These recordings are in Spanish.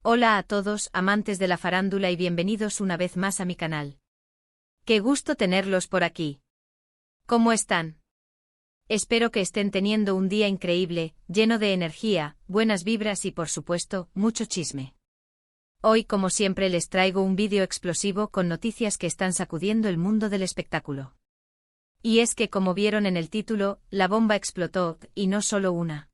Hola a todos, amantes de la farándula y bienvenidos una vez más a mi canal. Qué gusto tenerlos por aquí. ¿Cómo están? Espero que estén teniendo un día increíble, lleno de energía, buenas vibras y por supuesto, mucho chisme. Hoy como siempre les traigo un vídeo explosivo con noticias que están sacudiendo el mundo del espectáculo. Y es que como vieron en el título, la bomba explotó, y no solo una.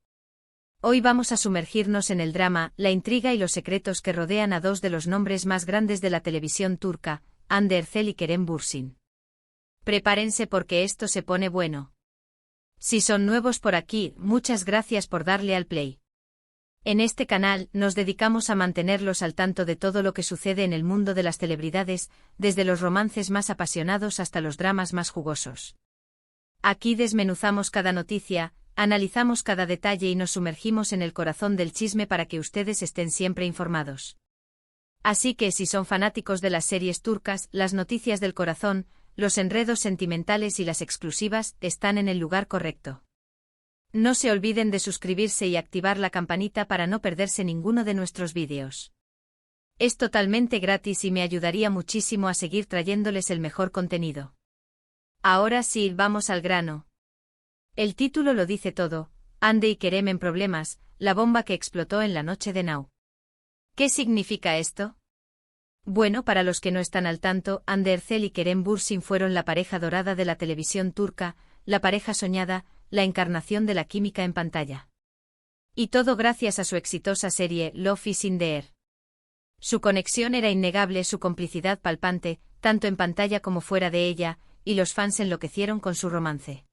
Hoy vamos a sumergirnos en el drama, la intriga y los secretos que rodean a dos de los nombres más grandes de la televisión turca, Hande Erçel y Kerem Bürsin. Prepárense porque esto se pone bueno. Si son nuevos por aquí, muchas gracias por darle al play. En este canal, nos dedicamos a mantenerlos al tanto de todo lo que sucede en el mundo de las celebridades, desde los romances más apasionados hasta los dramas más jugosos. Aquí desmenuzamos cada noticia, analizamos cada detalle y nos sumergimos en el corazón del chisme para que ustedes estén siempre informados. Así que si son fanáticos de las series turcas, las noticias del corazón, los enredos sentimentales y las exclusivas, están en el lugar correcto. No se olviden de suscribirse y activar la campanita para no perderse ninguno de nuestros vídeos. Es totalmente gratis y me ayudaría muchísimo a seguir trayéndoles el mejor contenido. Ahora sí, vamos al grano. El título lo dice todo, Hande y Kerem en problemas, la bomba que explotó en la noche de Now. ¿Qué significa esto? Bueno, para los que no están al tanto, Hande Erçel y Kerem Bürsin fueron la pareja dorada de la televisión turca, la pareja soñada, la encarnación de la química en pantalla. Y todo gracias a su exitosa serie Love is in the Air. Su conexión era innegable, su complicidad palpante, tanto en pantalla como fuera de ella, y los fans enloquecieron con su romance.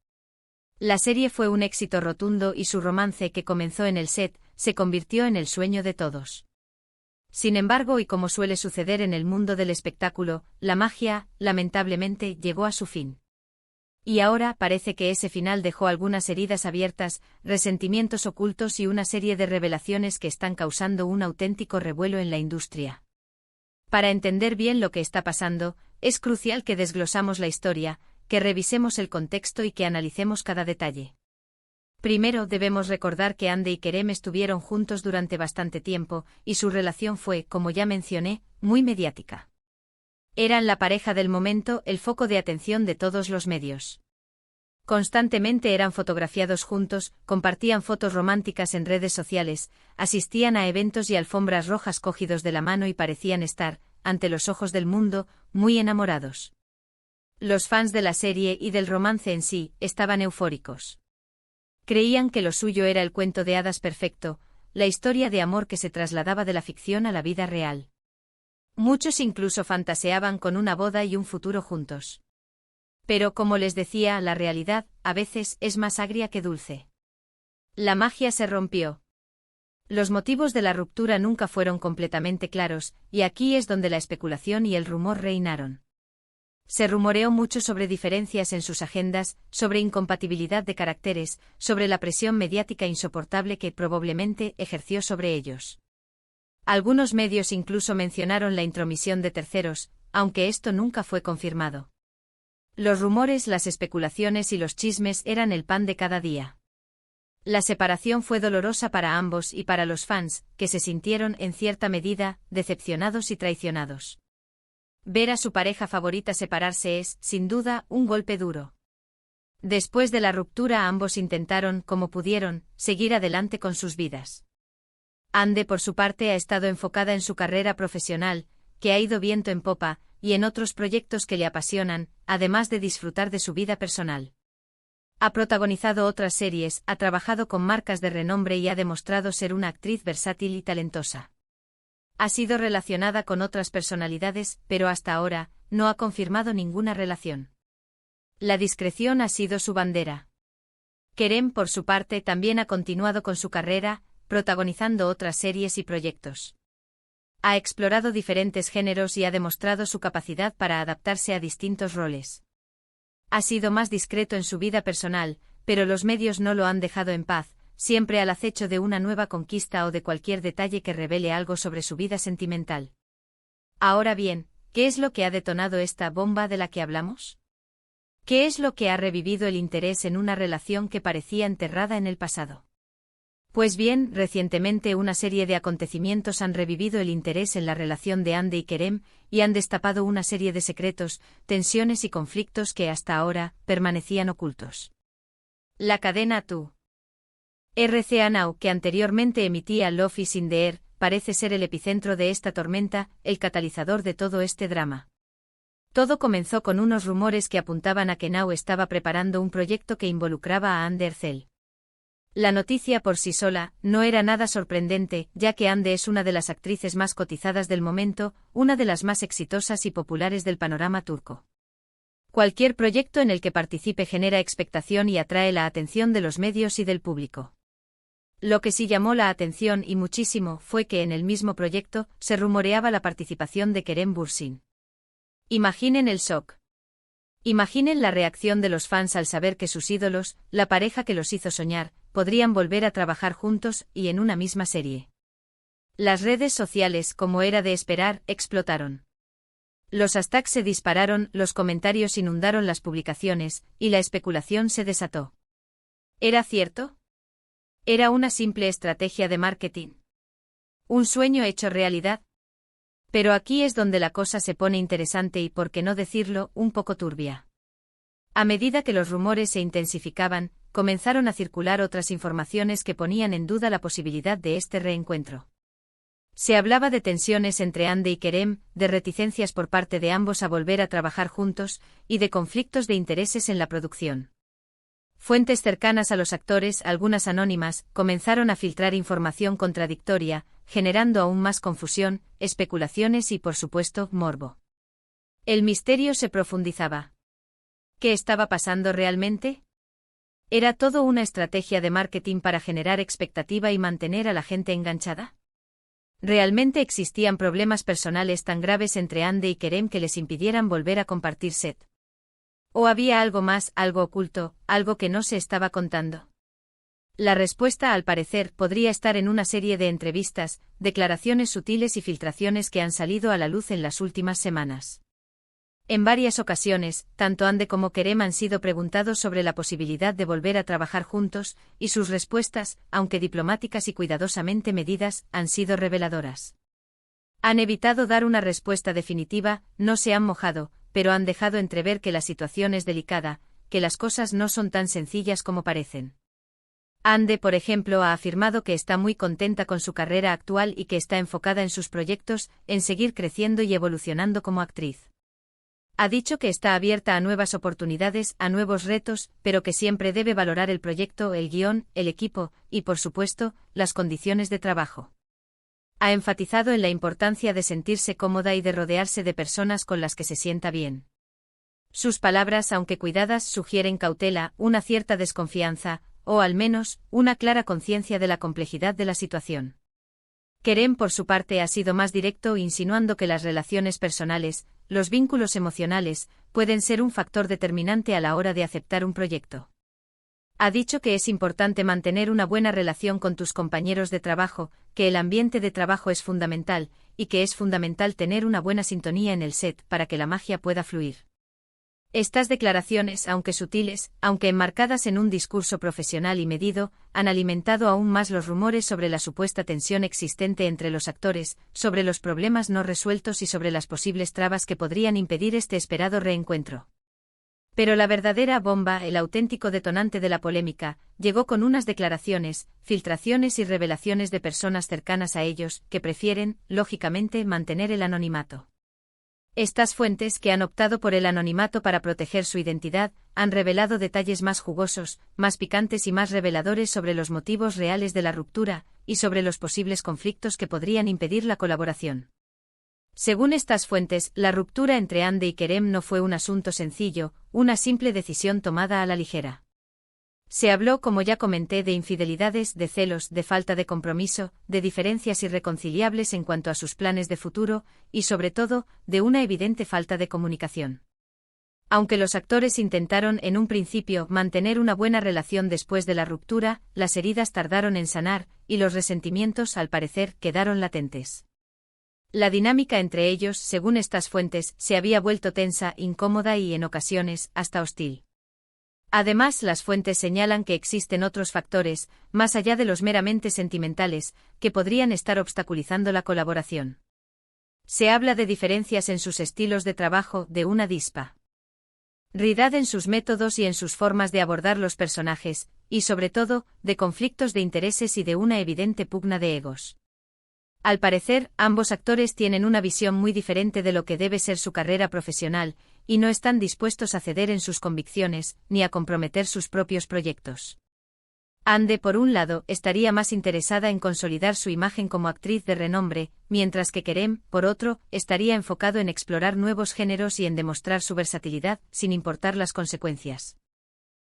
La serie fue un éxito rotundo y su romance, que comenzó en el set, se convirtió en el sueño de todos. Sin embargo, y como suele suceder en el mundo del espectáculo, la magia, lamentablemente, llegó a su fin. Y ahora parece que ese final dejó algunas heridas abiertas, resentimientos ocultos y una serie de revelaciones que están causando un auténtico revuelo en la industria. Para entender bien lo que está pasando, es crucial que desglosamos la historia, que revisemos el contexto y que analicemos cada detalle. Primero debemos recordar que Hande y Kerem estuvieron juntos durante bastante tiempo, y su relación fue, como ya mencioné, muy mediática. Eran la pareja del momento, el foco de atención de todos los medios. Constantemente eran fotografiados juntos, compartían fotos románticas en redes sociales, asistían a eventos y alfombras rojas cogidos de la mano y parecían estar, ante los ojos del mundo, muy enamorados. Los fans de la serie y del romance en sí estaban eufóricos. Creían que lo suyo era el cuento de hadas perfecto, la historia de amor que se trasladaba de la ficción a la vida real. Muchos incluso fantaseaban con una boda y un futuro juntos. Pero como les decía, la realidad, a veces, es más agria que dulce. La magia se rompió. Los motivos de la ruptura nunca fueron completamente claros, y aquí es donde la especulación y el rumor reinaron. Se rumoreó mucho sobre diferencias en sus agendas, sobre incompatibilidad de caracteres, sobre la presión mediática insoportable que probablemente ejerció sobre ellos. Algunos medios incluso mencionaron la intromisión de terceros, aunque esto nunca fue confirmado. Los rumores, las especulaciones y los chismes eran el pan de cada día. La separación fue dolorosa para ambos y para los fans, que se sintieron, en cierta medida, decepcionados y traicionados. Ver a su pareja favorita separarse es, sin duda, un golpe duro. Después de la ruptura ambos intentaron, como pudieron, seguir adelante con sus vidas. Hande por su parte ha estado enfocada en su carrera profesional, que ha ido viento en popa, y en otros proyectos que le apasionan, además de disfrutar de su vida personal. Ha protagonizado otras series, ha trabajado con marcas de renombre y ha demostrado ser una actriz versátil y talentosa. Ha sido relacionada con otras personalidades, pero hasta ahora, no ha confirmado ninguna relación. La discreción ha sido su bandera. Kerem, por su parte, también ha continuado con su carrera, protagonizando otras series y proyectos. Ha explorado diferentes géneros y ha demostrado su capacidad para adaptarse a distintos roles. Ha sido más discreto en su vida personal, pero los medios no lo han dejado en paz, siempre al acecho de una nueva conquista o de cualquier detalle que revele algo sobre su vida sentimental. Ahora bien, ¿qué es lo que ha detonado esta bomba de la que hablamos? ¿Qué es lo que ha revivido el interés en una relación que parecía enterrada en el pasado? Pues bien, recientemente una serie de acontecimientos han revivido el interés en la relación de Ande y Kerem, y han destapado una serie de secretos, tensiones y conflictos que hasta ahora permanecían ocultos. La cadena TU. RCA Now, que anteriormente emitía Love is in the Air, parece ser el epicentro de esta tormenta, el catalizador de todo este drama. Todo comenzó con unos rumores que apuntaban a que Now estaba preparando un proyecto que involucraba a Ande Ercel. La noticia por sí sola no era nada sorprendente, ya que Ande es una de las actrices más cotizadas del momento, una de las más exitosas y populares del panorama turco. Cualquier proyecto en el que participe genera expectación y atrae la atención de los medios y del público. Lo que sí llamó la atención y muchísimo fue que en el mismo proyecto se rumoreaba la participación de Kerem Bürsin. Imaginen el shock. Imaginen la reacción de los fans al saber que sus ídolos, la pareja que los hizo soñar, podrían volver a trabajar juntos y en una misma serie. Las redes sociales, como era de esperar, explotaron. Los hashtags se dispararon, los comentarios inundaron las publicaciones, y la especulación se desató. ¿Era cierto? ¿Era una simple estrategia de marketing? ¿Un sueño hecho realidad? Pero aquí es donde la cosa se pone interesante y, por qué no decirlo, un poco turbia. A medida que los rumores se intensificaban, comenzaron a circular otras informaciones que ponían en duda la posibilidad de este reencuentro. Se hablaba de tensiones entre Ande y Kerem, de reticencias por parte de ambos a volver a trabajar juntos, y de conflictos de intereses en la producción. Fuentes cercanas a los actores, algunas anónimas, comenzaron a filtrar información contradictoria, generando aún más confusión, especulaciones y, por supuesto, morbo. El misterio se profundizaba. ¿Qué estaba pasando realmente? ¿Era todo una estrategia de marketing para generar expectativa y mantener a la gente enganchada? ¿Realmente existían problemas personales tan graves entre Ande y Kerem que les impidieran volver a compartir set? ¿O había algo más, algo oculto, algo que no se estaba contando? La respuesta, al parecer, podría estar en una serie de entrevistas, declaraciones sutiles y filtraciones que han salido a la luz en las últimas semanas. En varias ocasiones, tanto Ande como Kerem han sido preguntados sobre la posibilidad de volver a trabajar juntos, y sus respuestas, aunque diplomáticas y cuidadosamente medidas, han sido reveladoras. Han evitado dar una respuesta definitiva, no se han mojado, pero han dejado entrever que la situación es delicada, que las cosas no son tan sencillas como parecen. Ande, por ejemplo, ha afirmado que está muy contenta con su carrera actual y que está enfocada en sus proyectos, en seguir creciendo y evolucionando como actriz. Ha dicho que está abierta a nuevas oportunidades, a nuevos retos, pero que siempre debe valorar el proyecto, el guión, el equipo, y por supuesto, las condiciones de trabajo. Ha enfatizado en la importancia de sentirse cómoda y de rodearse de personas con las que se sienta bien. Sus palabras, aunque cuidadas, sugieren cautela, una cierta desconfianza, o al menos, una clara conciencia de la complejidad de la situación. Kerem, por su parte, ha sido más directo, insinuando que las relaciones personales, los vínculos emocionales, pueden ser un factor determinante a la hora de aceptar un proyecto. Ha dicho que es importante mantener una buena relación con tus compañeros de trabajo, que el ambiente de trabajo es fundamental, y que es fundamental tener una buena sintonía en el set para que la magia pueda fluir. Estas declaraciones, aunque sutiles, aunque enmarcadas en un discurso profesional y medido, han alimentado aún más los rumores sobre la supuesta tensión existente entre los actores, sobre los problemas no resueltos y sobre las posibles trabas que podrían impedir este esperado reencuentro. Pero la verdadera bomba, el auténtico detonante de la polémica, llegó con unas declaraciones, filtraciones y revelaciones de personas cercanas a ellos, que prefieren, lógicamente, mantener el anonimato. Estas fuentes, que han optado por el anonimato para proteger su identidad, han revelado detalles más jugosos, más picantes y más reveladores sobre los motivos reales de la ruptura, y sobre los posibles conflictos que podrían impedir la colaboración. Según estas fuentes, la ruptura entre Ande y Kerem no fue un asunto sencillo, una simple decisión tomada a la ligera. Se habló, como ya comenté, de infidelidades, de celos, de falta de compromiso, de diferencias irreconciliables en cuanto a sus planes de futuro, y sobre todo, de una evidente falta de comunicación. Aunque los actores intentaron en un principio mantener una buena relación después de la ruptura, las heridas tardaron en sanar, y los resentimientos, al parecer, quedaron latentes. La dinámica entre ellos, según estas fuentes, se había vuelto tensa, incómoda y, en ocasiones, hasta hostil. Además, las fuentes señalan que existen otros factores, más allá de los meramente sentimentales, que podrían estar obstaculizando la colaboración. Se habla de diferencias en sus estilos de trabajo, de una disparidad en sus métodos y en sus formas de abordar los personajes, y sobre todo, de conflictos de intereses y de una evidente pugna de egos. Al parecer, ambos actores tienen una visión muy diferente de lo que debe ser su carrera profesional, y no están dispuestos a ceder en sus convicciones, ni a comprometer sus propios proyectos. Ande, por un lado, estaría más interesada en consolidar su imagen como actriz de renombre, mientras que Kerem, por otro, estaría enfocado en explorar nuevos géneros y en demostrar su versatilidad, sin importar las consecuencias.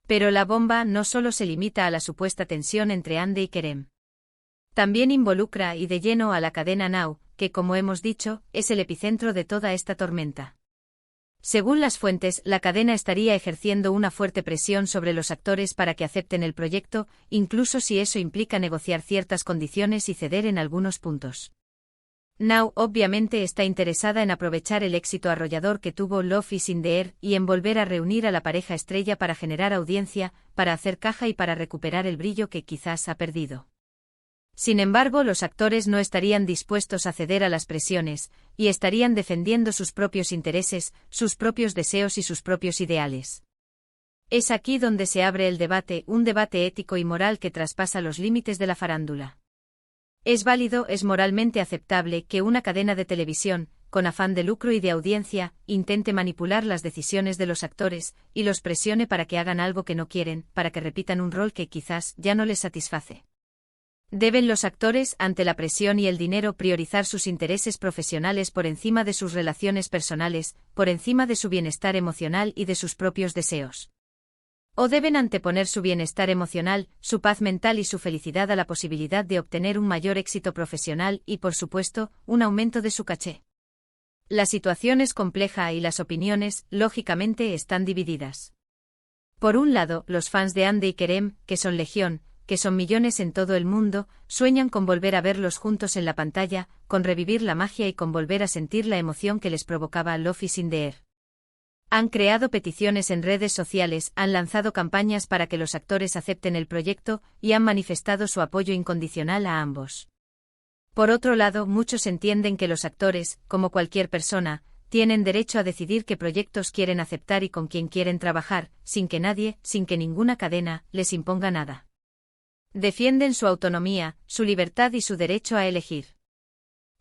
Pero la bomba no solo se limita a la supuesta tensión entre Ande y Kerem. También involucra y de lleno a la cadena Now, que como hemos dicho, es el epicentro de toda esta tormenta. Según las fuentes, la cadena estaría ejerciendo una fuerte presión sobre los actores para que acepten el proyecto, incluso si eso implica negociar ciertas condiciones y ceder en algunos puntos. Now obviamente está interesada en aprovechar el éxito arrollador que tuvo Love is in the Air y en volver a reunir a la pareja estrella para generar audiencia, para hacer caja y para recuperar el brillo que quizás ha perdido. Sin embargo, los actores no estarían dispuestos a ceder a las presiones, y estarían defendiendo sus propios intereses, sus propios deseos y sus propios ideales. Es aquí donde se abre el debate, un debate ético y moral que traspasa los límites de la farándula. Es válido, es moralmente aceptable que una cadena de televisión, con afán de lucro y de audiencia, intente manipular las decisiones de los actores, y los presione para que hagan algo que no quieren, para que repitan un rol que quizás ya no les satisface. ¿Deben los actores, ante la presión y el dinero, priorizar sus intereses profesionales por encima de sus relaciones personales, por encima de su bienestar emocional y de sus propios deseos? ¿O deben anteponer su bienestar emocional, su paz mental y su felicidad a la posibilidad de obtener un mayor éxito profesional y, por supuesto, un aumento de su caché? La situación es compleja y las opiniones, lógicamente, están divididas. Por un lado, los fans de Ande y Kerem, que son legión, que son millones en todo el mundo, sueñan con volver a verlos juntos en la pantalla, con revivir la magia y con volver a sentir la emoción que les provocaba Love is in the Air. Han creado peticiones en redes sociales, han lanzado campañas para que los actores acepten el proyecto y han manifestado su apoyo incondicional a ambos. Por otro lado, muchos entienden que los actores, como cualquier persona, tienen derecho a decidir qué proyectos quieren aceptar y con quién quieren trabajar, sin que nadie, sin que ninguna cadena, les imponga nada. Defienden su autonomía, su libertad y su derecho a elegir.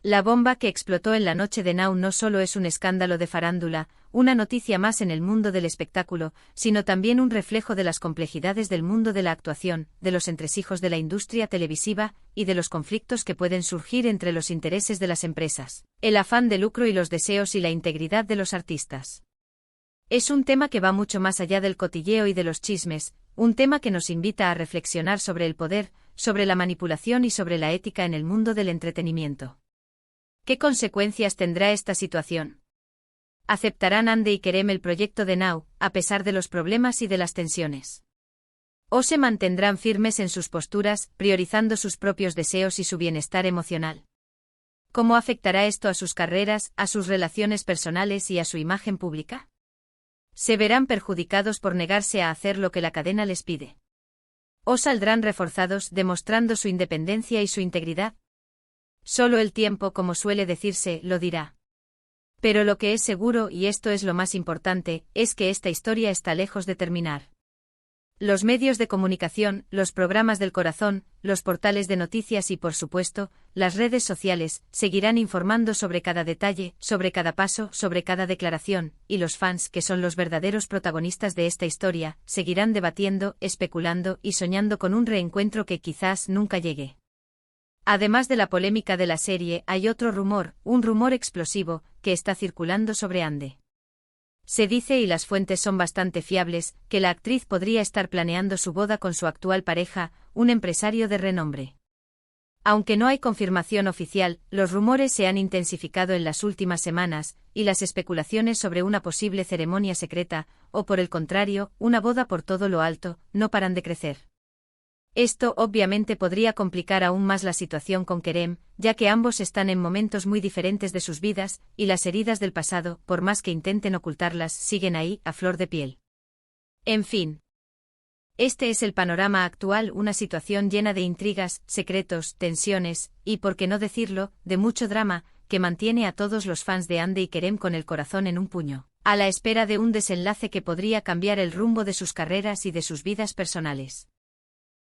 La bomba que explotó en la noche de Now no solo es un escándalo de farándula, una noticia más en el mundo del espectáculo, sino también un reflejo de las complejidades del mundo de la actuación, de los entresijos de la industria televisiva y de los conflictos que pueden surgir entre los intereses de las empresas, el afán de lucro y los deseos y la integridad de los artistas. Es un tema que va mucho más allá del cotilleo y de los chismes, un tema que nos invita a reflexionar sobre el poder, sobre la manipulación y sobre la ética en el mundo del entretenimiento. ¿Qué consecuencias tendrá esta situación? ¿Aceptarán Ande y Kerem el proyecto de Now, a pesar de los problemas y de las tensiones? ¿O se mantendrán firmes en sus posturas, priorizando sus propios deseos y su bienestar emocional? ¿Cómo afectará esto a sus carreras, a sus relaciones personales y a su imagen pública? ¿Se verán perjudicados por negarse a hacer lo que la cadena les pide? ¿O saldrán reforzados, demostrando su independencia y su integridad? Solo el tiempo, como suele decirse, lo dirá. Pero lo que es seguro, y esto es lo más importante, es que esta historia está lejos de terminar. Los medios de comunicación, los programas del corazón, los portales de noticias y, por supuesto, las redes sociales, seguirán informando sobre cada detalle, sobre cada paso, sobre cada declaración, y los fans, que son los verdaderos protagonistas de esta historia, seguirán debatiendo, especulando y soñando con un reencuentro que quizás nunca llegue. Además de la polémica de la serie, hay otro rumor, un rumor explosivo, que está circulando sobre Ande. Se dice, y las fuentes son bastante fiables, que la actriz podría estar planeando su boda con su actual pareja, un empresario de renombre. Aunque no hay confirmación oficial, los rumores se han intensificado en las últimas semanas, y las especulaciones sobre una posible ceremonia secreta, o por el contrario, una boda por todo lo alto, no paran de crecer. Esto obviamente podría complicar aún más la situación con Kerem, ya que ambos están en momentos muy diferentes de sus vidas, y las heridas del pasado, por más que intenten ocultarlas, siguen ahí, a flor de piel. En fin. Este es el panorama actual, una situación llena de intrigas, secretos, tensiones, y por qué no decirlo, de mucho drama, que mantiene a todos los fans de Hande y Kerem con el corazón en un puño, a la espera de un desenlace que podría cambiar el rumbo de sus carreras y de sus vidas personales.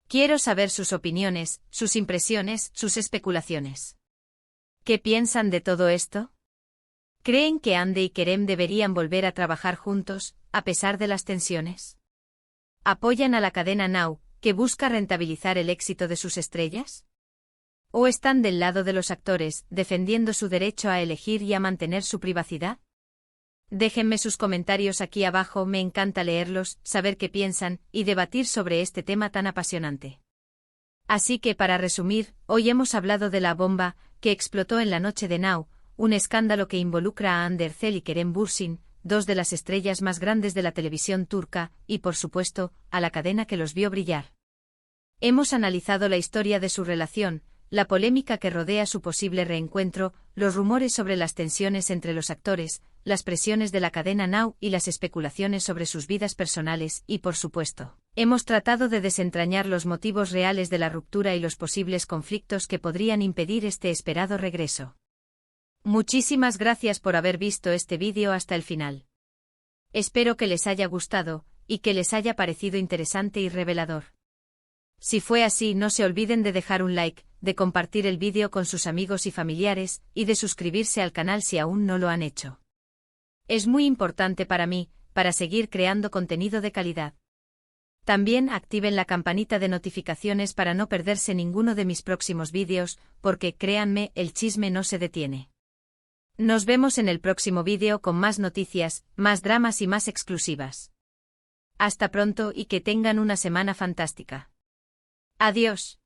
Quiero saber sus opiniones, sus impresiones, sus especulaciones. ¿Qué piensan de todo esto? ¿Creen que Hande y Kerem deberían volver a trabajar juntos, a pesar de las tensiones? ¿Apoyan a la cadena Now, que busca rentabilizar el éxito de sus estrellas? ¿O están del lado de los actores, defendiendo su derecho a elegir y a mantener su privacidad? Déjenme sus comentarios aquí abajo, me encanta leerlos, saber qué piensan, y debatir sobre este tema tan apasionante. Así que para resumir, hoy hemos hablado de la bomba que explotó en la noche de Now, un escándalo que involucra a Hande Erçel y Kerem Bürsin, dos de las estrellas más grandes de la televisión turca, y por supuesto, a la cadena que los vio brillar. Hemos analizado la historia de su relación, la polémica que rodea su posible reencuentro, los rumores sobre las tensiones entre los actores, las presiones de la cadena Now y las especulaciones sobre sus vidas personales y, por supuesto, hemos tratado de desentrañar los motivos reales de la ruptura y los posibles conflictos que podrían impedir este esperado regreso. Muchísimas gracias por haber visto este vídeo hasta el final. Espero que les haya gustado, y que les haya parecido interesante y revelador. Si fue así, no se olviden de dejar un like, de compartir el vídeo con sus amigos y familiares, y de suscribirse al canal si aún no lo han hecho. Es muy importante para mí, para seguir creando contenido de calidad. También activen la campanita de notificaciones para no perderse ninguno de mis próximos vídeos, porque, créanme, el chisme no se detiene. Nos vemos en el próximo vídeo con más noticias, más dramas y más exclusivas. Hasta pronto y que tengan una semana fantástica. Adiós.